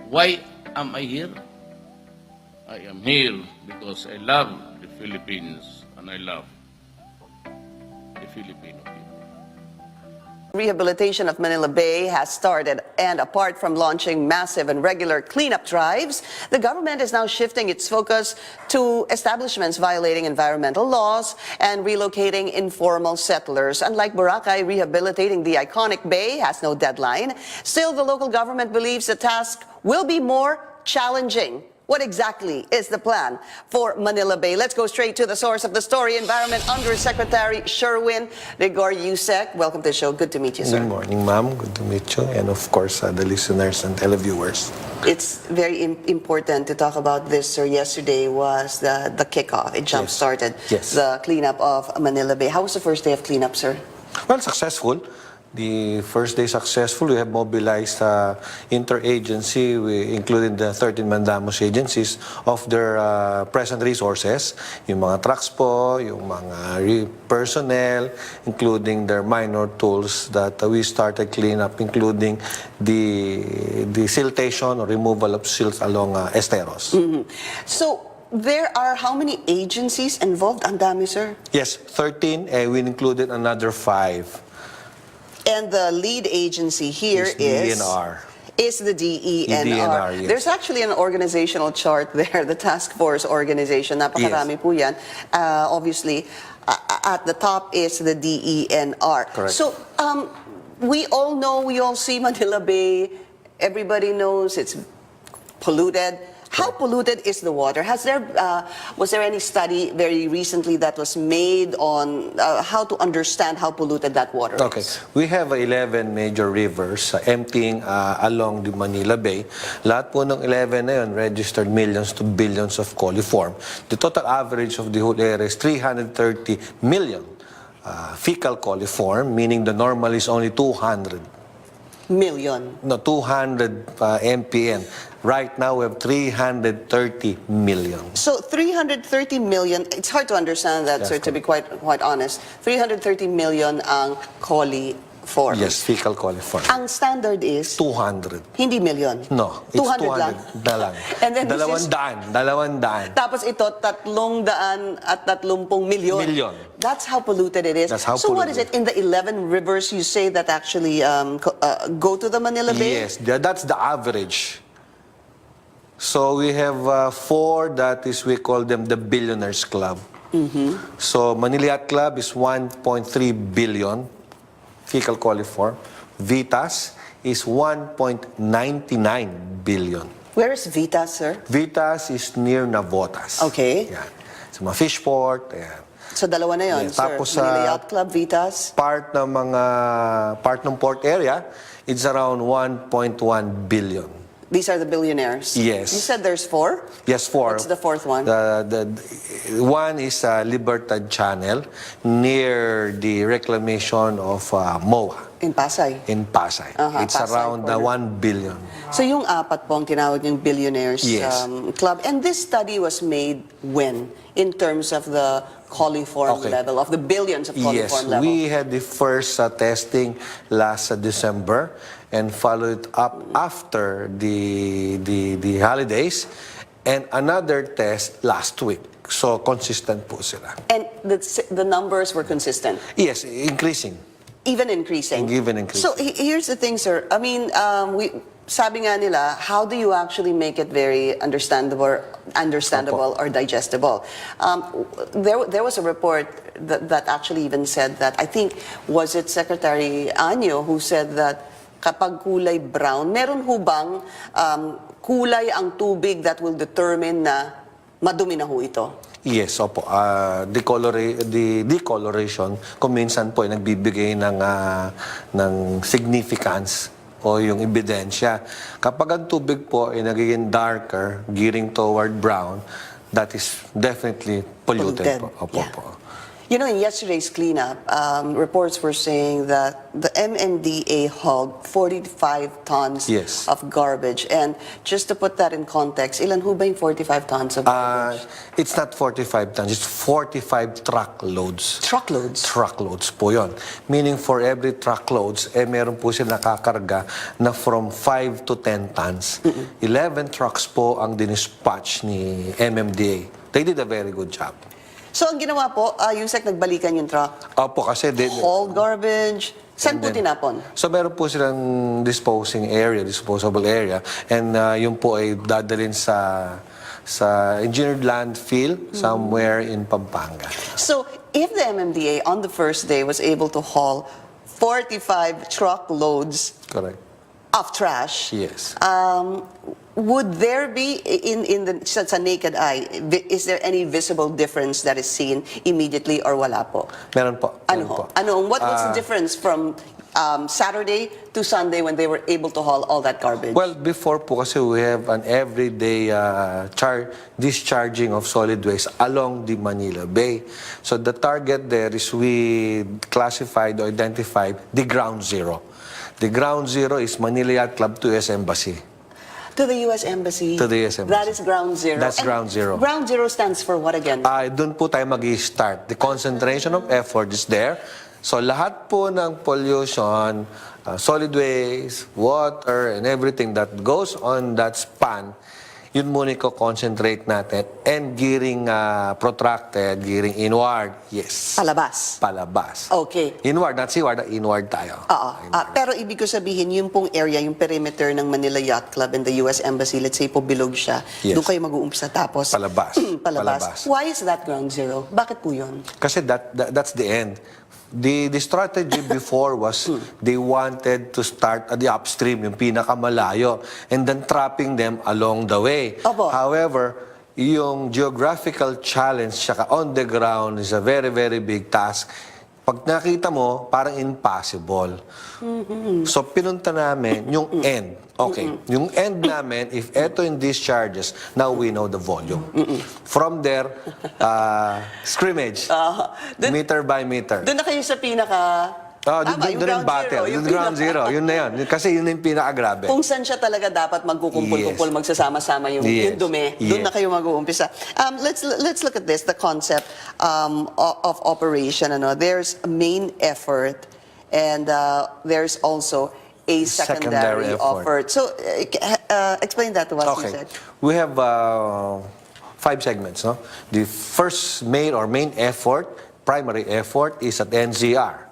Why am I here? I am here because I love the Philippines and I love the Filipino people. Rehabilitation of Manila Bay has started, and apart from launching massive and regular cleanup drives, the government is now shifting its focus to establishments violating environmental laws and relocating informal settlers. Unlike Boracay, rehabilitating the iconic bay has no deadline. Still, the local government believes the task will be more challenging. What exactly is the plan for Manila Bay? Let's go straight to the source of the story, Environment Undersecretary Sherwin Rigor-Yusek. Welcome to the show. Good to meet you, sir. Good morning, ma'am. Good to meet you. And of course, the listeners and televiewers. It's very important to talk about this, sir. Yesterday was the kickoff. It jump-started the cleanup of Manila Bay. How was the first day of cleanup, sir? Well, successful. The first day successful. We have mobilized interagency, including the 13 mandamos agencies, of their present resources. Yung mga trucks po, yung mga personnel, including their minor tools that we started cleanup, including the siltation or removal of silts along esteros. So, there are how many agencies involved? Ang dami, sir. Yes, 13. We included another 5. And the lead agency here is DNR. Is the DENR. Yes. There's actually an organizational chart there, the task force organization. Napakarami po yan. Obviously, at the top is the DENR. Correct. So, we all know, we all see Manila Bay. Everybody knows it's polluted. How polluted is the water? Was there any study very recently that was made on how to understand how polluted that water is? We have 11 major rivers emptying along the Manila Bay. Lahat po ng 11 na yun registered millions to billions of coliform. The total average of the whole area is 330 million fecal coliform, meaning the normal is only 200. Million. No, 200 MPN. Right now, we have 330 million. So 330 million, it's hard to understand that, sir, to be quite honest. 330 million ang coliform. Yes, fecal coliform. Ang standard is? 200. Hindi million? No, it's 200 lang. Na lang. And then Dalawang daan. Tapos ito, 330 milyon. Million. That's how polluted it is. That's how so polluted. What is it in the 11 rivers you say that actually go to the Manila Bay? Yes, that's the average. So we have 4 that is, we call them the Billionaires Club. So Manila Yacht Club is 1.3 billion fecal coliform. Vitas is 1.99 billion. Where is Vitas, sir? Vitas is near Navotas. Okay. Yan. Sa mga fishport. Yan. So dalawa na yun, sir. Tapos Manila Yacht Club, Vitas. Part ng port area, it's around 1.1 billion. These are the billionaires. Yes. You said there's 4? Yes, 4. What's the fourth one? The one is Libertad Channel near the reclamation of MOA. In Pasay. In Pasay. It's Pasay around 1 billion. So yung 4 po ang tinawag yung billionaires club. And this study was made when? In terms of the coliform level, of the billions of coliform level? We had the first testing last December and followed up after the holidays, and another test last week. So consistent po sila. And the numbers were consistent? Yes, increasing. Even increasing? Even increasing. So here's the thing, sir. I mean, sabi nga nila, how do you actually make it very understandable or digestible? There was a report that actually even said that, I think, was it Secretary Anyo who said that kapag kulay brown, meron ho bang kulay ang tubig that will determine na madumi na ho ito? Yes, opo. Decoloration, kung minsan po ay nagbibigay ng significance o yung ebidensya. Kapag ang tubig po ay nagiging darker, gearing toward brown, that is definitely polluted po. Opo, po. You know, in yesterday's cleanup, reports were saying that the MMDA hauled 45 tons Yes. of garbage. And just to put that in context, ilan ho ba yung 45 tons of garbage? It's not 45 tons, it's 45 truckloads. Truckloads. Truckloads po yun. Meaning for every truckloads, meron po sila nakakarga na from 5 to 10 tons. 11 trucks po ang dinispatch ni MMDA. They did a very good job. So, ang ginawa po, Yusek, nagbalikan yung truck. Opo, kasi Hauled garbage. Saan po And then- tinapon? So meron po silang disposable area, and yun po ay dadalhin sa engineered landfill somewhere in Pampanga. So, if the MMDA on the first day was able to haul 45 truckloads Correct. of trash, Yes. would there be in the sa naked eye, is there any visible difference that is seen immediately or wala po? Meron po. Ano meron ho? po. Ano, what's the difference from Saturday to Sunday when they were able to haul all that garbage? Well, before po kasi we have an everyday discharging of solid waste along the Manila Bay. So the target there is we classified or identified the ground zero. The ground zero is Manila Yacht Club to US Embassy. To the U.S. Embassy. To the US Embassy. That is ground zero. That's And ground zero. Ground zero stands for what again? Doon po tayo mag-i-start. The concentration of effort is there. So lahat po ng pollution, solid waste, water, and everything that goes on that span, yun muna i-concentrate natin. And gearing protracted, gearing inward, yes. Palabas. Palabas. Okay. Inward, not seaward, inward tayo. Oo. Inward. Pero ibig ko sabihin, yung pong area, yung perimeter ng Manila Yacht Club and the U.S. Embassy, let's say po bilog siya, Yes. doon kayo mag-uumpisa tapos... Palabas. Palabas. Palabas. Why is that ground zero? Bakit po yun? Kasi that's the end. The strategy before was they wanted to start at the upstream, yung pinakamalayo, and then trapping them along the way. Opo. However, yung geographical challenge saka on the ground is a very, very big task. Pag nakita mo, parang impossible. So, pinunta namin yung end. Okay. Yung end namin, if eto yung discharges, now we know the volume. From there, scrimmage, meter by meter. Doon na kayo sa pinaka... Tama, yung doon ground yung battle, zero, yung ground zero, yun na yun. Kasi yun yung pinaka-grabe. Kung saan siya talaga dapat magkukumpul-kumpul, Yes. magsasama-sama yung Yes. dumi. Doon na Yes. kayo mag-uumpisa. Let's look at this, the concept of operation. There's a main effort and there's also a secondary effort. So, explain that to us, you Okay. said. We have 5 segments. No? The first main effort, primary effort, is at NCR.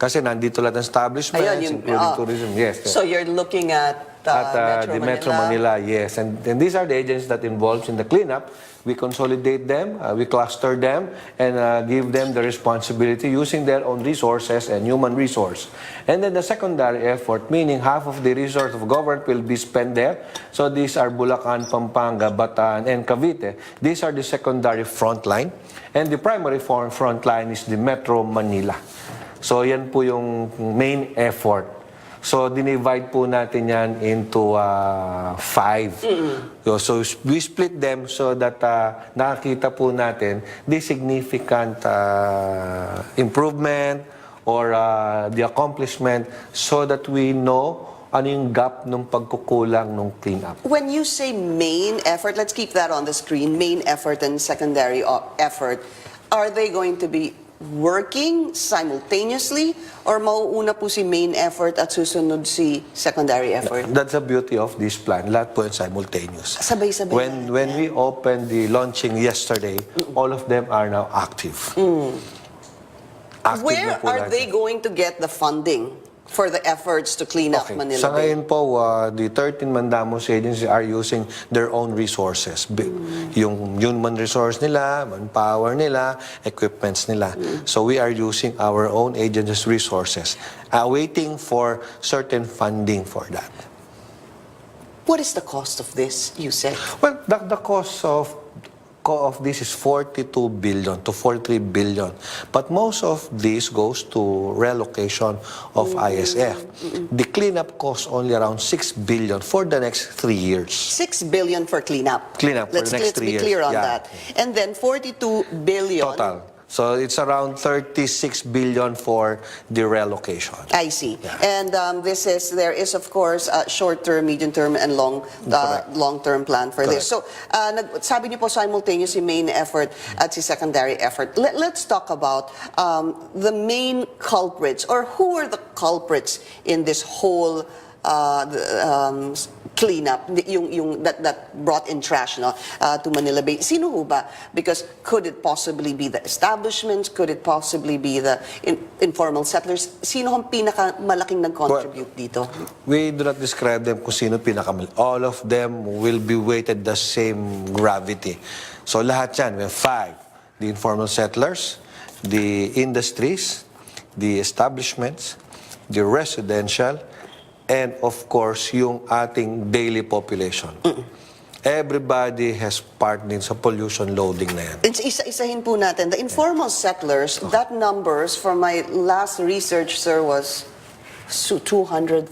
Kasi nandito lahat ng establishments, including tourism. Yes. So, you're looking at the Metro Manila, yes. And these are the agencies that involved in the cleanup. We consolidate them, we cluster them, and give them the responsibility using their own resources and human resource. And then the secondary effort, meaning half of the resource of government will be spent there. So these are Bulacan, Pampanga, Bataan, and Cavite. These are the secondary front line. And the primary front line is the Metro Manila. So yan po yung main effort. So dinivide po natin yan into 5. So we split them so that nakakita po natin the significant improvement or the accomplishment so that we know ano yung gap ng pagkukulang ng cleanup. When you say main effort, let's keep that on the screen, main effort and secondary effort, are they going to be working simultaneously or mauuna po si main effort at susunod si secondary effort? That's the beauty of this plan. Lahat po yung simultaneous. Sabay-sabay. When we opened the launching yesterday, all of them are now active. Active Where na po are lahat. they going to get the funding for the efforts to clean up Okay. Manila Sa Bay? ngayon po, the 13 mandamos agencies are using their own resources. Yung human resource nila, manpower nila, equipments nila. So we are using our own agencies' resources, waiting for certain funding for that. What is the cost of this, you said? Well, the cost of this is 42 billion to 43 billion. But most of this goes to relocation of ISF. The cleanup costs only around 6 billion for the next 3 years. 6 billion for cleanup. Cleanup for the next 3 Let's be years. clear on Yeah. that. And then 42 billion. Total. So it's around 36 billion for the relocation. I see. And there is of course a short-term, medium-term, and long-term plan for this. So sabi niyo po simultaneous yung main effort at si secondary effort. Let's talk about the main culprits, or who are the culprits in this whole cleanup, that brought in trash to Manila Bay. Sino ho ba? Because could it possibly be the establishments? Could it possibly be the informal settlers? Sino ang pinakamalaking nag-contribute dito? We do not describe them kung sino pinakamal. All of them will be weighted the same gravity. So lahat yan, we have 5. The informal settlers, the industries, the establishments, the residential, and of course, yung ating daily population. Everybody has part din sa pollution loading na yan. Isa-isahin po natin. The informal settlers, that numbers, for my last research, sir, was 200,000.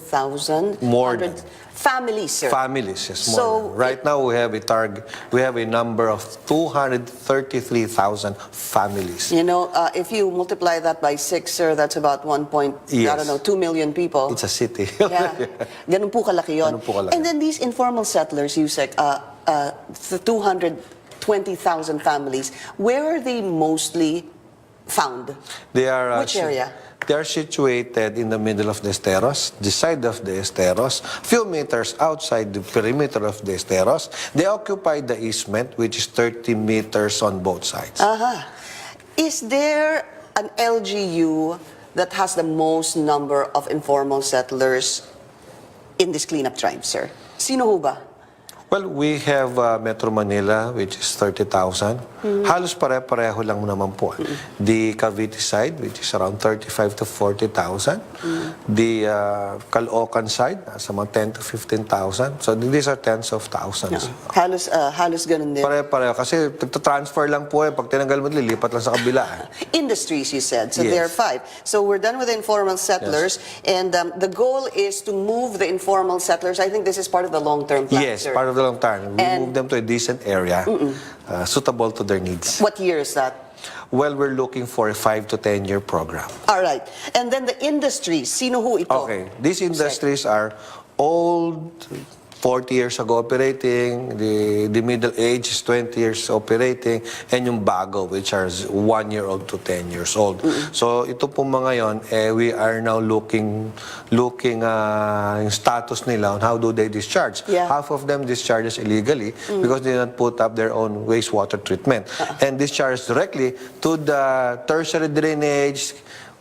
More than. Families, sir. Families, yes. More So, than. Right now, we have a target. We have a number of 233,000 families. You know, if you multiply that by 6, sir, that's about 2 million people. It's a city. Yeah. Ganun po kalaki yun. Ganun po kalaki. And then these informal settlers, Yusek, the 220,000 families, where are they mostly found? They are, Which area? They are situated in the middle of the esteros, the side of the esteros, few meters outside the perimeter of the esteros. They occupy the easement, which is 30 meters on both sides. Is there an LGU that has the most number of informal settlers in this cleanup drive, sir? Sino ho ba? Well, we have Metro Manila, which is 30,000. Halos pare-pareho lang naman po. The Cavite side, which is around 35 to 40,000. The Caloocan side, nasa mga 10 to 15,000. So these are tens of thousands. Halos ganun din. Pare-pareho. Kasi transfer lang po eh. Pag tinanggal mo, lilipat lang sa kabila. Industries, you said. So Yes. there are 5. So we're done with the informal settlers. And the goal is to move the informal settlers. I think this is part of the long-term plan, Yes, sir. part of the long term. We move them to a decent area suitable to their needs. What year is that? Well, we're looking for a 5 to 10 year program. All right. And then the industries, sino ho ito? Okay, these industries are old, 40 years ago operating, the middle age is 20 years operating, and yung bago, which are 1-year-old to 10 years old. So ito po mga yon, we are now looking yung status nila on how do they discharge. Yeah. Half of them discharges illegally because they did not put up their own wastewater treatment. And discharge directly to the tertiary drainage,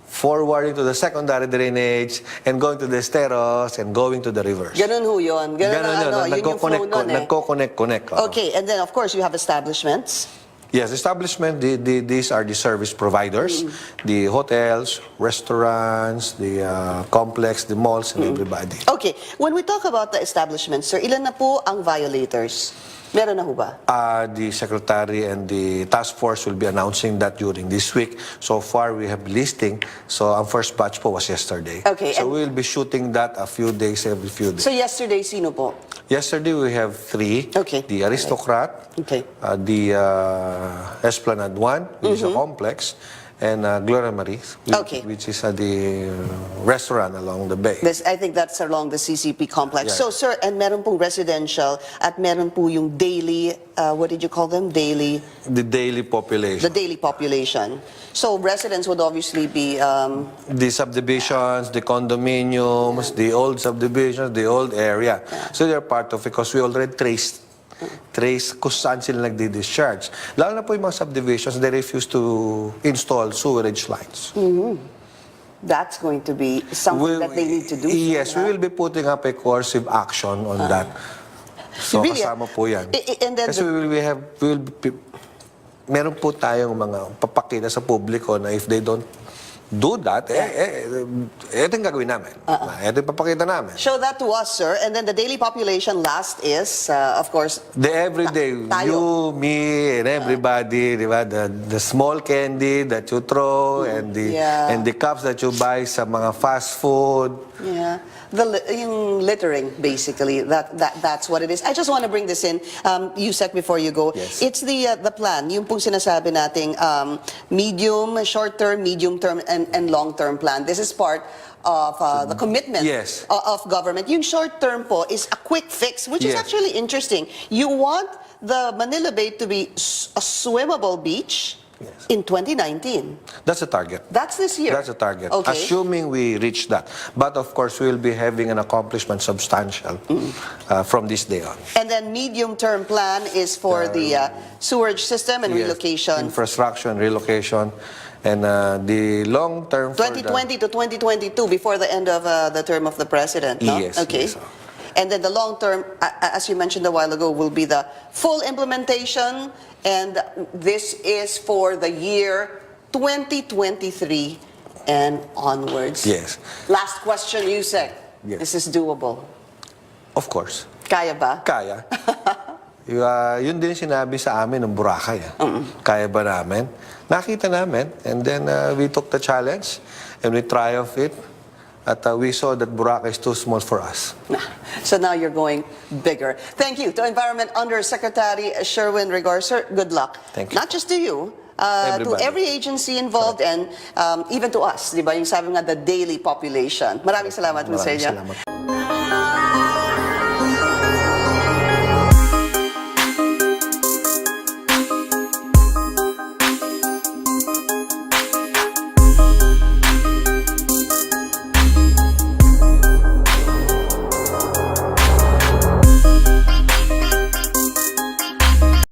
forwarding to the secondary drainage, and going to the esteros, and going to the rivers. Ganun ho yun. Ganun ang yun yung flow nun eh. Nagko-connect. Okay, and then of course you have establishments. Yes, establishment, these are the service providers, the hotels, restaurants, the complex, the malls, and everybody. Okay, when we talk about the establishments, sir, ilan na po ang violators? Meron na ho ba? The secretary and the task force will be announcing that during this week. So far, we have listing. So our first batch po was yesterday. Okay, So and- we will be shooting that every few days. So yesterday, sino po? Yesterday, we have 3. Okay. The Aristocrat, Okay. the Esplanade 1, which is a complex, and Gloria Marie, Okay. which is the restaurant along the bay. I think that's along the CCP complex. Yeah. So, sir, and meron pong residential at meron po yung daily, what did you call them? The daily population. The daily population. So residents would obviously be, The subdivisions, the condominiums, the old subdivisions, the old area. So they're part of it because we already trace kung saan sila nagdi-discharge. Lalo na po yung mga subdivisions, they refuse to install sewerage lines. that's going to be something that they need to do. Yes, we will be putting up a coercive action on that. So Really? kasama po yan. And then Kasi meron po tayong mga papakita sa publiko na if they don't do that, ito yung gagawin namin. Ito yung papakita namin. show that to us, sir. And then the daily population last is, of course, The everyday, tayo. you, me, and everybody, di ba? The small candy that you throw and the Yeah. and the cups that you buy sa mga fast food. yeah. yung littering, basically. That's what it is. I just want to bring this in, Yusek, before you go. Yes. It's the plan. Yung pong sinasabi nating short-term, medium-term, and long-term plan. This is part of the commitment Yes. of government. Yung short-term po is a quick fix, which is Yes. actually interesting. You want the Manila Bay to be a swimmable beach Yes. in 2019. That's a target. That's this year. That's a target. Okay. Assuming we reach that. But of course, we'll be having an accomplishment substantial from this day on. And then medium-term plan is for the sewerage system and Yes, relocation. Infrastructure and relocation. And the long term for the- 2020 to 2022, before the end of the term of the president, no? Yes, Okay. yes. And then the long term, as you mentioned a while ago, will be the full implementation, and this is for the year 2023 and onwards. Yes. Last question, Yusek. Yes. This is doable. Of course. Kaya ba? Kaya. Yun din sinabi sa amin ng Boracay. Kaya ba namin? Nakita namin. And then we took the challenge and we triumphed it. At we saw that Boracay is too small for us. So now you're going bigger. Thank you to Environment Undersecretary Sherwin Rigor. Sir, good luck. Thank you. Not just to you, to Everybody. every agency involved, and even to us, di ba? Yung sabi nga, the daily population. Maraming salamat po sa Maraming inyo. salamat.